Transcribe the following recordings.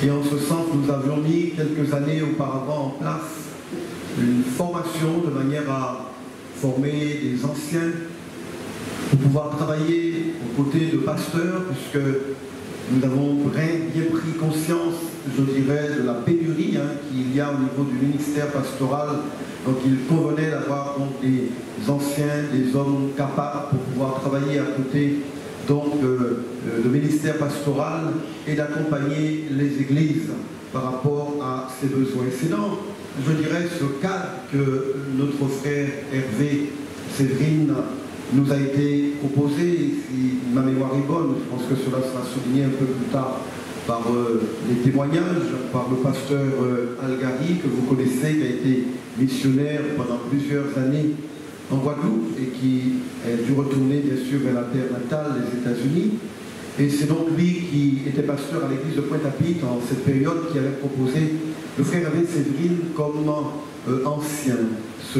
Et en ce sens, nous avions mis quelques années auparavant en place une formation de manière à former des anciens pour pouvoir travailler aux côtés de pasteurs, puisque nous avons bien pris conscience, je dirais, de la pénurie qu'il y a au niveau du ministère pastoral. Donc il convenait d'avoir des anciens, des hommes capables pour pouvoir travailler à côté donc le ministère pastoral et d'accompagner les églises par rapport à ses besoins. C'est dans, je dirais, ce cadre que notre frère Hervé Séverine nous a été proposé. Si ma mémoire est bonne, je pense que cela sera souligné un peu plus tard par les témoignages, par le pasteur Algari, que vous connaissez, qui a été missionnaire pendant plusieurs années en Guadeloupe et qui a dû retourner bien sûr vers la terre natale, les États-Unis. Et c'est donc lui qui était pasteur à l'église de Pointe-à-Pitre en cette période qui avait proposé le frère Hervé Séverine comme ancien, ce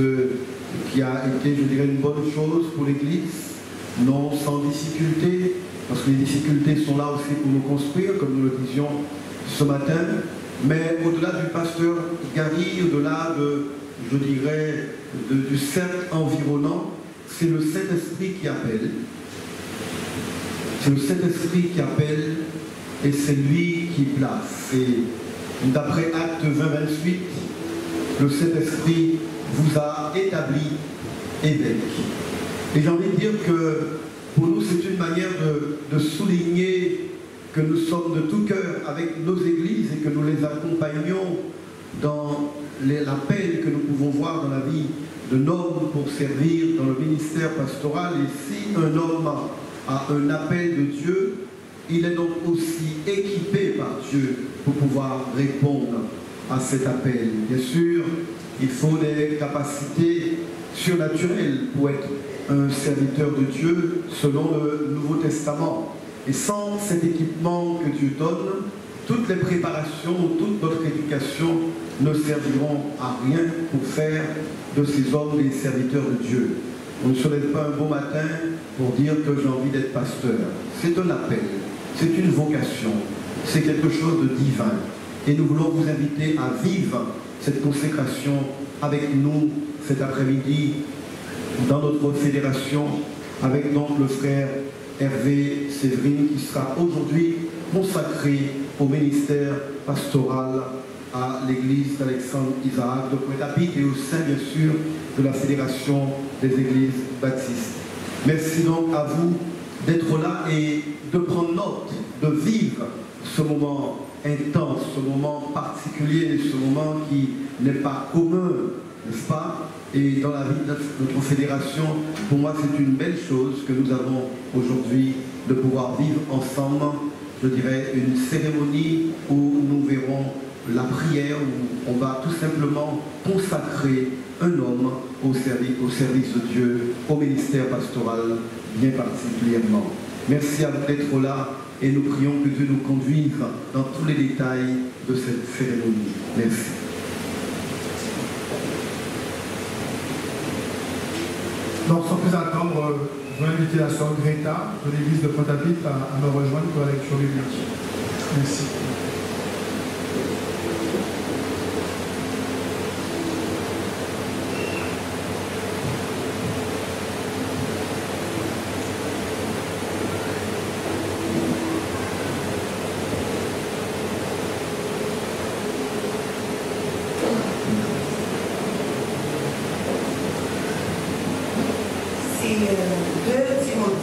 qui a été, je dirais, une bonne chose pour l'église, non sans difficulté, parce que les difficultés sont là aussi pour nous construire, comme nous le disions ce matin, mais au-delà du pasteur Gary, au-delà de, je dirais, du cercle environnant, c'est le Saint-Esprit qui appelle. C'est le Saint-Esprit qui appelle et c'est lui qui place. Et d'après Acte 20-28, le Saint-Esprit vous a établi évêque. Et j'ai envie de dire que pour nous, c'est une manière de souligner que nous sommes de tout cœur avec nos églises et que nous les accompagnons dans l'appel que nous pouvons voir dans la vie d'un homme pour servir dans le ministère pastoral. Et si un homme a un appel de Dieu, il est donc aussi équipé par Dieu pour pouvoir répondre à cet appel. Bien sûr, il faut des capacités surnaturelles pour être un serviteur de Dieu selon le Nouveau Testament. Et sans cet équipement que Dieu donne, toutes les préparations, toute notre éducation ne serviront à rien pour faire de ces hommes des serviteurs de Dieu. On ne se lève pas un beau matin pour dire que j'ai envie d'être pasteur. C'est un appel, c'est une vocation, c'est quelque chose de divin. Et nous voulons vous inviter à vivre cette consécration avec nous cet après-midi dans notre fédération, avec donc le frère Hervé Séverine qui sera aujourd'hui consacré au ministère pastoral à l'église d'Alexandre Isaac de Pointe-à-Pitre et au sein bien sûr de la fédération des églises baptistes. Merci donc à vous d'être là et de prendre note, de vivre ce moment intense, ce moment particulier, ce moment qui n'est pas commun, n'est-ce pas? Et dans la vie de notre fédération, pour moi c'est une belle chose que nous avons aujourd'hui de pouvoir vivre ensemble, je dirais, une cérémonie où nous verrons la prière, où on va tout simplement consacrer un homme au service de Dieu, au ministère pastoral bien particulièrement. Merci à vous d'être là et nous prions que Dieu nous conduise dans tous les détails de cette cérémonie. Merci. Donc sans plus attendre, je vais inviter la sœur Greta de l'église de Pointe-à-Pitre à me rejoindre pour la lecture biblique. Merci. C'est 2 Timothée